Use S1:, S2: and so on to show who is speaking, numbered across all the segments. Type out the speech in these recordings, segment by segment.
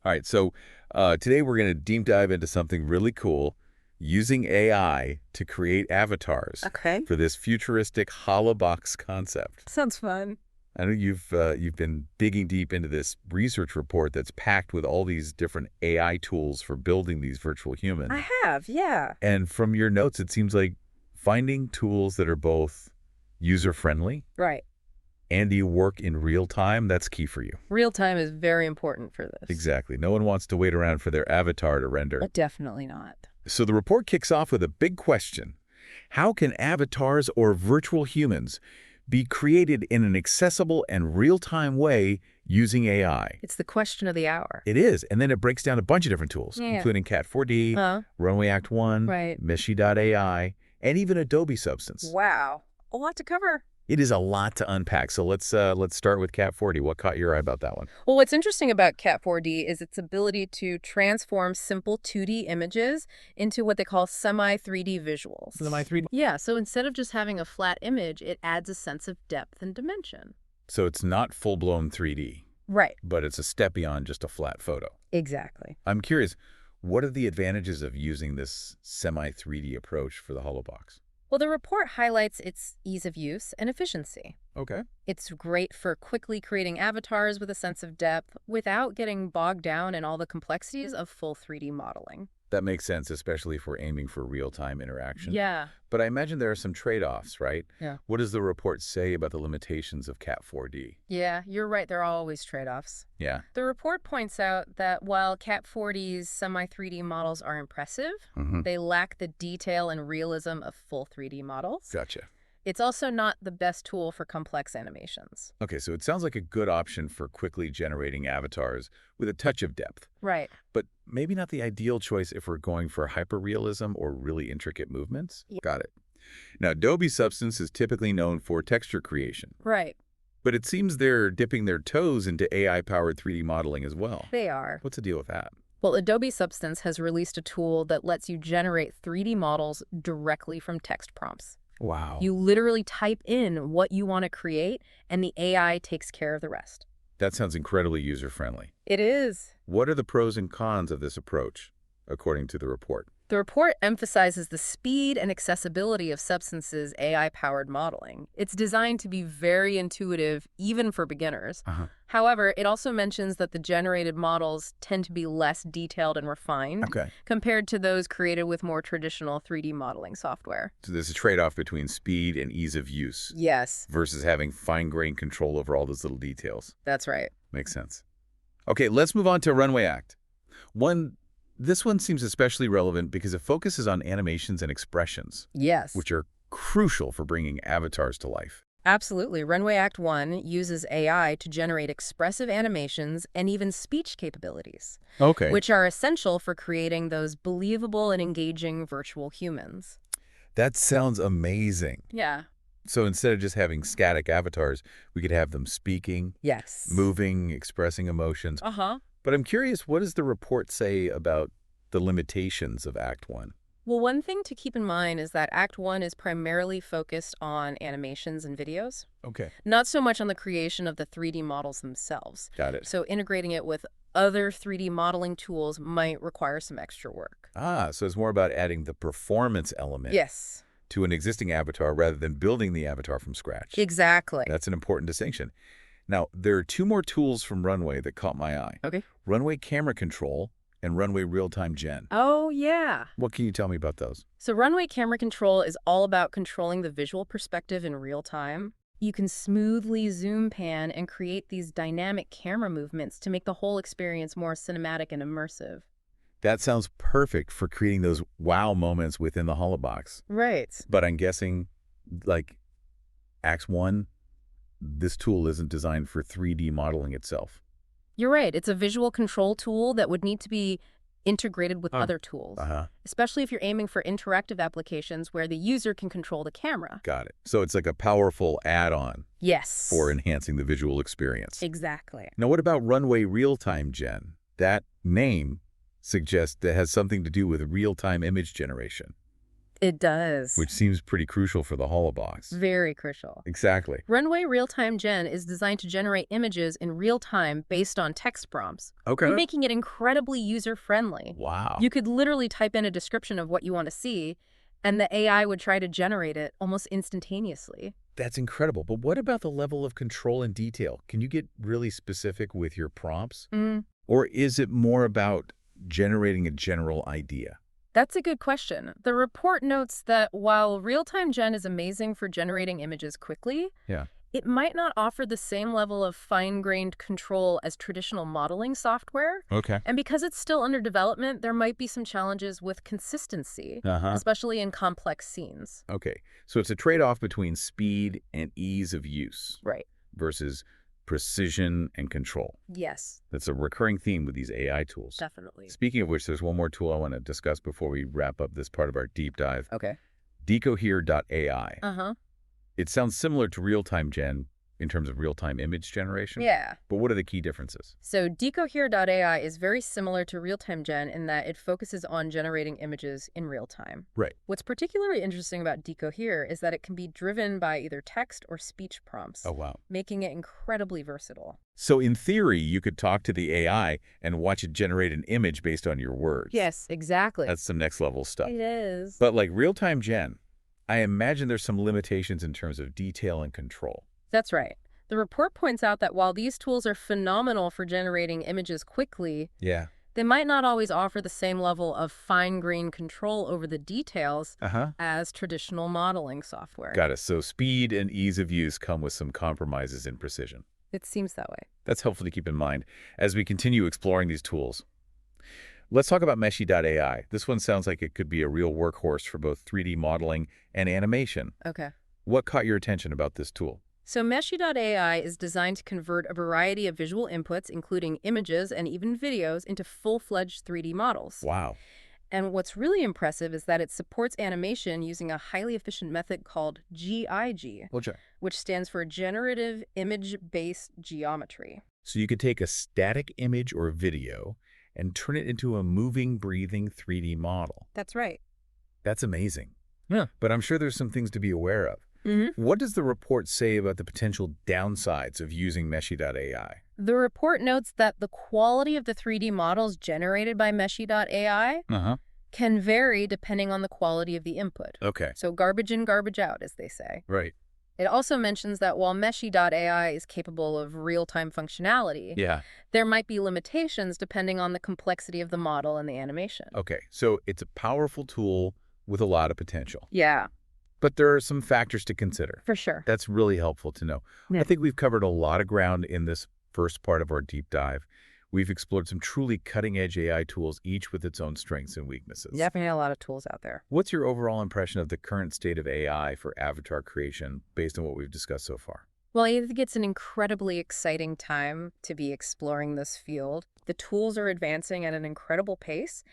S1: All right, so today we're going to deep dive into something really cool, using AI to create avatars
S2: Okay.
S1: for this futuristic Holobox concept.
S2: Sounds fun.
S1: I know you've been digging deep into this research report that's packed with all these different AI tools for building these virtual humans.
S2: I have, yeah.
S1: And from your notes, it seems like finding tools that are both user-friendly
S2: Right.
S1: and you work in real time, that's key for you.
S2: Real time is very important for this.
S1: Exactly. No one wants to wait around for their avatar to render.
S2: Definitely not.
S1: So the report kicks off with a big question. How can avatars or virtual humans be created in an accessible and real-time way using AI?
S2: It's the question of the hour.
S1: It is, and then it breaks down a bunch of different tools,
S2: Yeah.
S1: including Cat 4D,
S2: Huh?
S1: Runway Act 1,
S2: Right.
S1: Meshy.ai, and even Adobe Substance.
S2: Wow. A lot to cover.
S1: It is a lot to unpack, so let's start with Cat 4D. What caught your eye about that one?
S2: Well, what's interesting about Cat 4D is its ability to transform simple 2D images into what they call semi-3D visuals.
S1: Semi-3D.
S2: Yeah, so instead of just having a flat image, it adds a sense of depth and dimension.
S1: So it's not full-blown 3D,
S2: Right.
S1: but it's a step beyond just a flat photo.
S2: Exactly.
S1: I'm curious, what are the advantages of using this semi-3D approach for the Holobox?
S2: Well, the report highlights its ease of use and efficiency.
S1: Okay.
S2: It's great for quickly creating avatars with a sense of depth without getting bogged down in all the complexities of full 3D modeling.
S1: That makes sense, especially if we're aiming for real-time interaction.
S2: Yeah.
S1: But I imagine there are some trade-offs, right?
S2: Yeah.
S1: What does the report say about the limitations of Cat 4D?
S2: Yeah, you're right. There are always trade-offs.
S1: Yeah.
S2: The report points out that while Cat 4D's semi-3D models are impressive, they lack the detail and realism of full 3D models.
S1: Gotcha.
S2: It's also not the best tool for complex animations.
S1: Okay, so it sounds like a good option for quickly generating avatars with a touch of depth,
S2: Right.
S1: but maybe not the ideal choice if we're going for hyperrealism or really intricate movements.
S2: Yeah.
S1: Got it. Now, Adobe Substance is typically known for texture creation,
S2: Right.
S1: but it seems they're dipping their toes into AI-powered 3D modeling as well.
S2: They are.
S1: What's the deal with that?
S2: Well, Adobe Substance has released a tool that lets you generate 3D models directly from text prompts.
S1: Wow.
S2: You literally type in what you want to create, and the AI takes care of the rest.
S1: That sounds incredibly user-friendly.
S2: It is.
S1: What are the pros and cons of this approach, according to the report?
S2: The report emphasizes the speed and accessibility of Substance's AI-powered modeling. It's designed to be very intuitive, even for beginners. However, it also mentions that the generated models tend to be less detailed and refined compared to those created with more traditional 3D modeling software.
S1: So there's a trade-off between speed and ease of use
S2: Yes,
S1: versus having fine-grained control over all those little details.
S2: that's right.
S1: Makes sense. Okay, let's move on to Runway Act. This one seems especially relevant because it focuses on animations and expressions,
S2: Yes.
S1: which are crucial for bringing avatars to life.
S2: Absolutely. Runway Act 1 uses AI to generate expressive animations and even speech capabilities,
S1: Okay.
S2: which are essential for creating those believable and engaging virtual humans.
S1: That sounds amazing.
S2: Yeah.
S1: So instead of just having static avatars, we could have them speaking,
S2: Yes.
S1: moving, expressing emotions.
S2: Uh-huh.
S1: But I'm curious, what does the report say about the limitations of Act 1?
S2: Well, one thing to keep in mind is that Act 1 is primarily focused on animations and videos,
S1: Okay.
S2: not so much on the creation of the 3D models themselves.
S1: Got it.
S2: So integrating it with other 3D modeling tools might require some extra work.
S1: So it's more about adding the performance element
S2: Yes,
S1: to an existing avatar rather than building the avatar from scratch.
S2: exactly.
S1: That's an important distinction. Now, there are two more tools from Runway that caught my eye.
S2: Okay.
S1: Runway Camera Control and Runway Realtime-Gen.
S2: Oh, yeah.
S1: What can you tell me about those?
S2: So Runway Camera Control is all about controlling the visual perspective in real time. You can smoothly zoom pan and create these dynamic camera movements to make the whole experience more cinematic and immersive.
S1: That sounds perfect for creating those wow moments within the Holobox.
S2: Right.
S1: But I'm guessing, like Act 1, this tool isn't designed for 3D modeling itself.
S2: You're right. It's a visual control tool that would need to be integrated with other tools, especially if you're aiming for interactive applications where the user can control the camera.
S1: Got it. So it's like a powerful add-on
S2: Yes.
S1: for enhancing the visual experience.
S2: Exactly.
S1: Now, what about Runway Realtime-Gen? That name suggests that has something to do with real-time image generation.
S2: It does.
S1: which seems pretty crucial for the Holobox.
S2: Very crucial.
S1: Exactly.
S2: Runway Realtime-Gen is designed to generate images in real time based on text prompts,
S1: Okay.
S2: making it incredibly user-friendly.
S1: Wow.
S2: You could literally type in a description of what you want to see, and the AI would try to generate it almost instantaneously.
S1: That's incredible. But what about the level of control and detail? Can you get really specific with your prompts? Or is it more about generating a general idea?
S2: That's a good question. The report notes that while Realtime-Gen is amazing for generating images quickly,
S1: Yeah.
S2: it might not offer the same level of fine-grained control as traditional modeling software.
S1: Okay.
S2: And because it's still under development, there might be some challenges with consistency, especially in complex scenes.
S1: Okay. So it's a trade-off between speed and ease of use
S2: Right.
S1: versus precision and control.
S2: Yes,
S1: That's a recurring theme with these AI tools.
S2: definitely.
S1: Speaking of which, there's one more tool I want to discuss before we wrap up this part of our deep dive.
S2: Okay.
S1: Decohere.ai. It sounds similar to Realtime-Gen in terms of real-time image generation.
S2: Yeah.
S1: But what are the key differences?
S2: So Decohere.ai is very similar to Realtime-Gen in that it focuses on generating images in real time.
S1: Right.
S2: What's particularly interesting about Decohere is that it can be driven by either text or speech prompts,
S1: Oh, wow.
S2: making it incredibly versatile.
S1: So in theory, you could talk to the AI and watch it generate an image based on your words.
S2: Yes, exactly.
S1: That's some next level stuff.
S2: It is.
S1: But like Realtime-Gen, I imagine there's some limitations in terms of detail and control.
S2: That's right. The report points out that while these tools are phenomenal for generating images quickly,
S1: Yeah.
S2: they might not always offer the same level of fine-grained control over the details as traditional modeling software.
S1: Got it. So speed and ease of use come with some compromises in precision.
S2: It seems that way.
S1: That's helpful to keep in mind as we continue exploring these tools. Let's talk about Meshy.ai. This one sounds like it could be a real workhorse for both 3D modeling and animation.
S2: Okay.
S1: What caught your attention about this tool?
S2: So Meshy.ai is designed to convert a variety of visual inputs, including images and even videos, into full-fledged 3D models.
S1: Wow.
S2: And what's really impressive is that it supports animation using a highly efficient method called GIG, which stands for Generative Image-Based Geometry.
S1: So you could take a static image or video and turn it into a moving, breathing 3D model.
S2: That's right.
S1: That's amazing. Yeah. But I'm sure there's some things to be aware of.
S2: Mm-hmm.
S1: What does the report say about the potential downsides of using Meshy.ai?
S2: The report notes that the quality of the 3D models generated by Meshy.ai can vary depending on the quality of the input.
S1: Okay.
S2: So garbage in, garbage out, as they say.
S1: Right.
S2: It also mentions that while Meshy.ai is capable of real-time functionality, there might be limitations depending on the complexity of the model and the animation.
S1: Okay. So it's a powerful tool with a lot of potential.
S2: Yeah.
S1: But there are some factors to consider.
S2: For sure.
S1: That's really helpful to know.
S2: Yeah.
S1: I think we've covered a lot of ground in this first part of our deep dive. We've explored some truly cutting-edge AI tools, each with its own strengths and weaknesses.
S2: Definitely a lot of tools out there.
S1: What's your overall impression of the current state of AI for avatar creation based on what we've discussed so far?
S2: Well, I think it's an incredibly exciting time to be exploring this field. The tools are advancing at an incredible pace,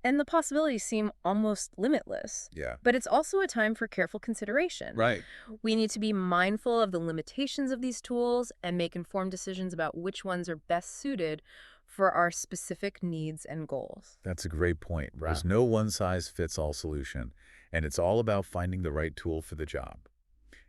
S2: and the possibilities seem almost limitless.
S1: Yeah.
S2: But it's also a time for careful consideration.
S1: Right.
S2: We need to be mindful of the limitations of these tools and make informed decisions about which ones are best suited for our specific needs and goals.
S1: That's a great point. Wow. There's no one-size-fits-all solution, and it's all about finding the right tool for the job.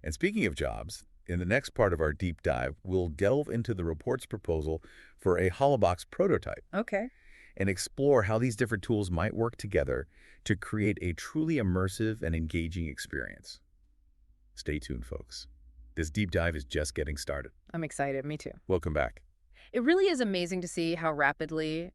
S1: And speaking of jobs, in the next part of our deep dive, we'll delve into the report's proposal for a Holobox prototype.
S2: Okay.
S1: And explore how these different tools might work together to create a truly immersive and engaging experience. Stay tuned, folks. This deep dive is just getting started.
S2: I'm excited. Me too.
S1: Welcome back.
S2: It really is amazing to see how rapidly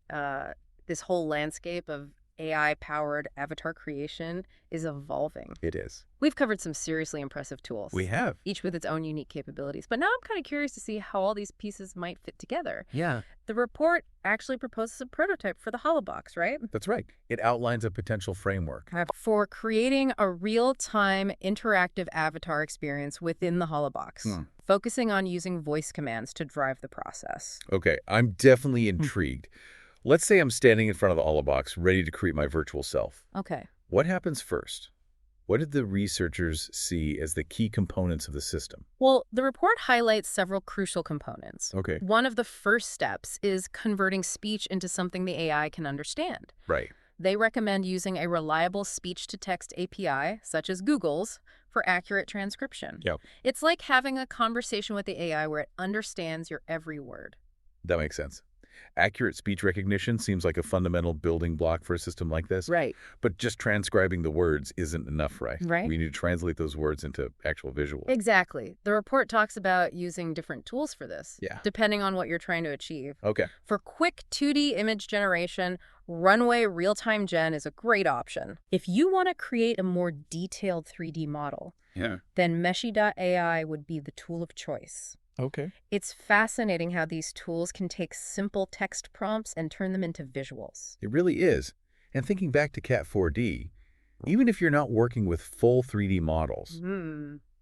S2: this whole landscape of AI-powered avatar creation is evolving.
S1: It is.
S2: We've covered some seriously impressive tools.
S1: We have.
S2: Each with its own unique capabilities. But now I'm kind of curious to see how all these pieces might fit together.
S1: Yeah.
S2: The report actually proposes a prototype for the Holobox, right?
S1: That's right. It outlines a potential framework.
S2: For creating a real-time interactive avatar experience within the Holobox, focusing on using voice commands to drive the process.
S1: Okay, I'm definitely intrigued. Let's say I'm standing in front of the Holobox, ready to create my virtual self.
S2: Okay.
S1: What happens first? What did the researchers see as the key components of the system?
S2: Well, the report highlights several crucial components.
S1: Okay.
S2: One of the first steps is converting speech into something the AI can understand.
S1: Right.
S2: They recommend using a reliable speech-to-text API, such as Google's, for accurate transcription.
S1: Yep.
S2: It's like having a conversation with the AI where it understands your every word.
S1: That makes sense. Accurate speech recognition seems like a fundamental building block for a system like this.
S2: Right.
S1: But just transcribing the words isn't enough, right?
S2: Right.
S1: We need to translate those words into actual visuals.
S2: Exactly. The report talks about using different tools for this,
S1: Yeah.
S2: depending on what you're trying to achieve.
S1: Okay.
S2: For quick 2D image generation, Runway Realtime-Gen is a great option. If you want to create a more detailed 3D model, then Meshy.ai would be the tool of choice.
S1: Okay.
S2: It's fascinating how these tools can take simple text prompts and turn them into visuals.
S1: It really is. And thinking back to Cat 4D, even if you're not working with full 3D models,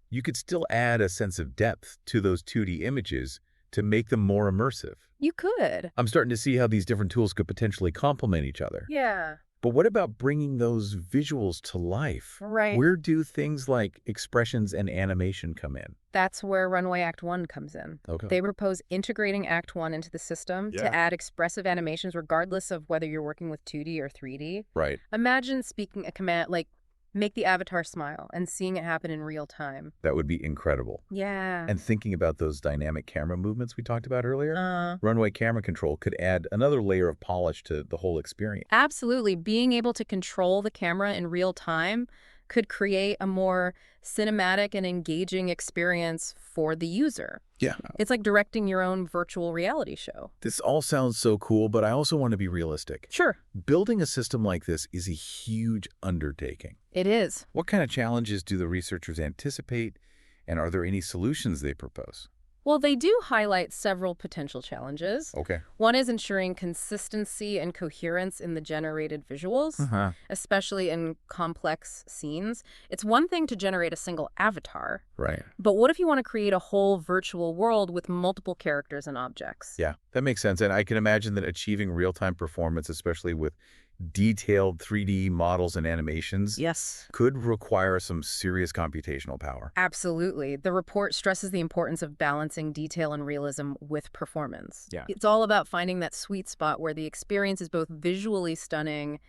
S1: you could still add a sense of depth to those 2D images to make them more immersive.
S2: You could.
S1: I'm starting to see how these different tools could potentially complement each other.
S2: Yeah.
S1: But what about bringing those visuals to life?
S2: Right.
S1: Where do things like expressions and animation come in?
S2: That's where Runway Act 1 comes in.
S1: Okay.
S2: They propose integrating Act 1 into the system to add expressive animations regardless of whether you're working with 2D or 3D.
S1: Right.
S2: Imagine speaking a command like, make the avatar smile, and seeing it happen in real time.
S1: That would be incredible.
S2: Yeah.
S1: And thinking about those dynamic camera movements we talked about earlier, runway camera control could add another layer of polish to the whole experience.
S2: Absolutely. Being able to control the camera in real time could create a more cinematic and engaging experience for the user.
S1: Yeah.
S2: It's like directing your own virtual reality show.
S1: This all sounds so cool, but I also want to be realistic.
S2: Sure.
S1: Building a system like this is a huge undertaking.
S2: It is.
S1: What kind of challenges do the researchers anticipate, and are there any solutions they propose?
S2: Well, they do highlight several potential challenges.
S1: Okay.
S2: One is ensuring consistency and coherence in the generated visuals, especially in complex scenes. It's one thing to generate a single avatar.
S1: Right.
S2: But what if you want to create a whole virtual world with multiple characters and objects?
S1: Yeah, that makes sense. And I can imagine that achieving real-time performance, especially with detailed 3D models and animations, could require some serious computational power.
S2: Absolutely. The report stresses the importance of balancing detail and realism with performance.
S1: Yeah.
S2: It's all about finding that sweet spot where the experience is both visually stunning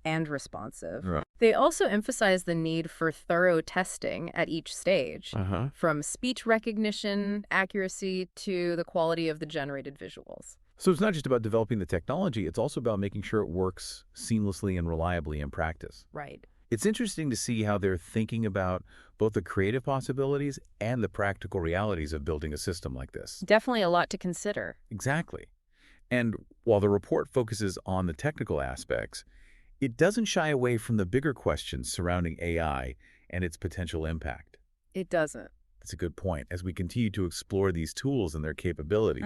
S2: and responsive.
S1: Right.
S2: They also emphasize the need for thorough testing at each stage, from speech recognition, accuracy, to the quality of the generated visuals.
S1: So it's not just about developing the technology, it's also about making sure it works seamlessly and reliably in practice.
S2: Right.
S1: It's interesting to see how they're thinking about both the creative possibilities and the practical realities of building a system like this.
S2: Definitely a lot to consider.
S1: Exactly. And while the report focuses on the technical aspects, it doesn't shy away from the bigger questions surrounding AI and its potential impact.
S2: It doesn't.
S1: That's a good point. As we continue to explore these tools and their capabilities,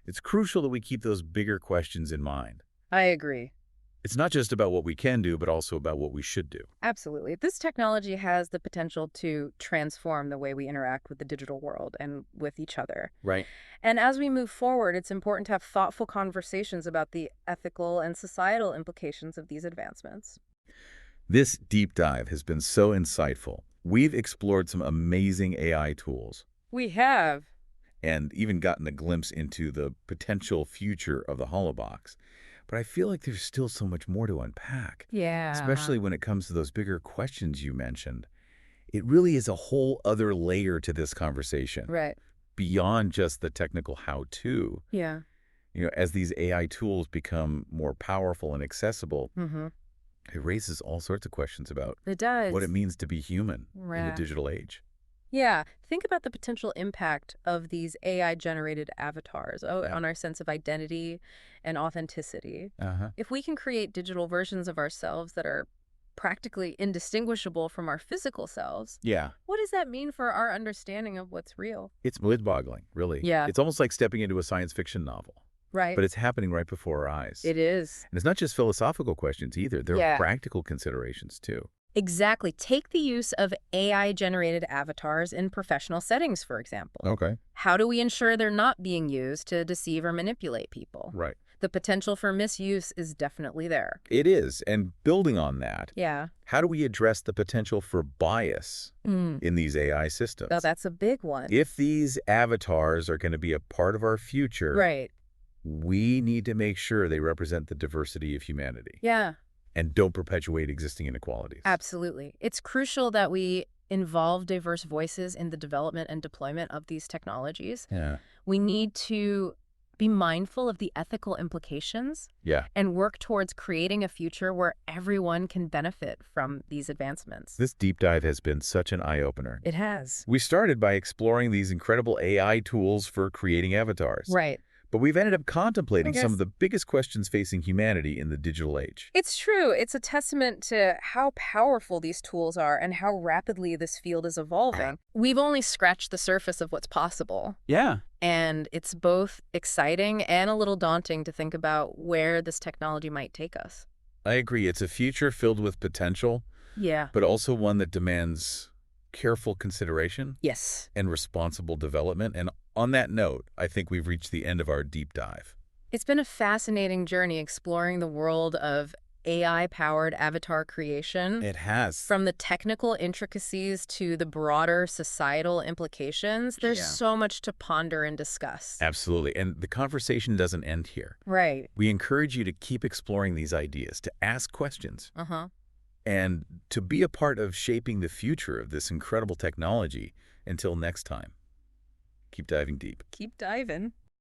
S1: it's crucial that we keep those bigger questions in mind.
S2: I agree.
S1: It's not just about what we can do, but also about what we should do.
S2: Absolutely. This technology has the potential to transform the way we interact with the digital world and with each other.
S1: Right.
S2: And as we move forward, it's important to have thoughtful conversations about the ethical and societal implications of these advancements.
S1: This deep dive has been so insightful. We've explored some amazing AI tools.
S2: We have.
S1: And even gotten a glimpse into the potential future of the Holobox. But I feel like there's still so much more to unpack.
S2: Yeah.
S1: Especially when it comes to those bigger questions you mentioned. It really is a whole other layer to this conversation.
S2: Right.
S1: Beyond just the technical how-to.
S2: Yeah.
S1: As these AI tools become more powerful and accessible, it raises all sorts of questions about what it means to be human in the digital age.
S2: Yeah. Think about the potential impact of these AI-generated avatars on our sense of identity and authenticity. If we can create digital versions of ourselves that are practically indistinguishable from our physical selves, what does that mean for our understanding of what's real?
S1: It's mind-boggling, really.
S2: Yeah.
S1: It's almost like stepping into a science fiction novel.
S2: Right.
S1: But it's happening right before our eyes.
S2: It is.
S1: And it's not just philosophical questions either. There are practical considerations, too.
S2: Exactly. Take the use of AI-generated avatars in professional settings, for example.
S1: Okay.
S2: How do we ensure they're not being used to deceive or manipulate people?
S1: Right.
S2: The potential for misuse is definitely there.
S1: It is. And building on that,
S2: Yeah.
S1: how do we address the potential for bias in these AI systems?
S2: Oh, that's a big one.
S1: If these avatars are going to be a part of our future,
S2: Right.
S1: we need to make sure they represent the diversity of humanity.
S2: Yeah.
S1: and don't perpetuate existing inequalities.
S2: Absolutely. It's crucial that we involve diverse voices in the development and deployment of these technologies.
S1: Yeah.
S2: We need to be mindful of the ethical implications
S1: Yeah.
S2: and work towards creating a future where everyone can benefit from these advancements.
S1: This deep dive has been such an eye-opener.
S2: It has.
S1: We started by exploring these incredible AI tools for creating avatars.
S2: Right.
S1: But we've ended up contemplating some
S2: Yes.
S1: of the biggest questions facing humanity in the digital age.
S2: It's true. It's a testament to how powerful these tools are and how rapidly this field is evolving. We've only scratched the surface of what's possible.
S3: Yeah.
S2: And it's both exciting and a little daunting to think about where this technology might take us.
S1: I agree. It's a future filled with potential,
S2: Yeah.
S1: but also one that demands careful consideration
S2: Yes.
S1: and responsible development. And on that note, I think we've reached the end of our deep dive.
S2: It's been a fascinating journey exploring the world of AI-powered avatar creation.
S1: It has.
S2: From the technical intricacies to the broader societal implications, there's
S3: Yeah.
S2: so much to ponder and discuss.
S1: Absolutely. And the conversation doesn't end here.
S2: Right.
S1: We encourage you to keep exploring these ideas, to ask questions,
S2: Uh-huh.
S1: and to be a part of shaping the future of this incredible technology. Until next time, keep diving deep.
S2: Keep diving.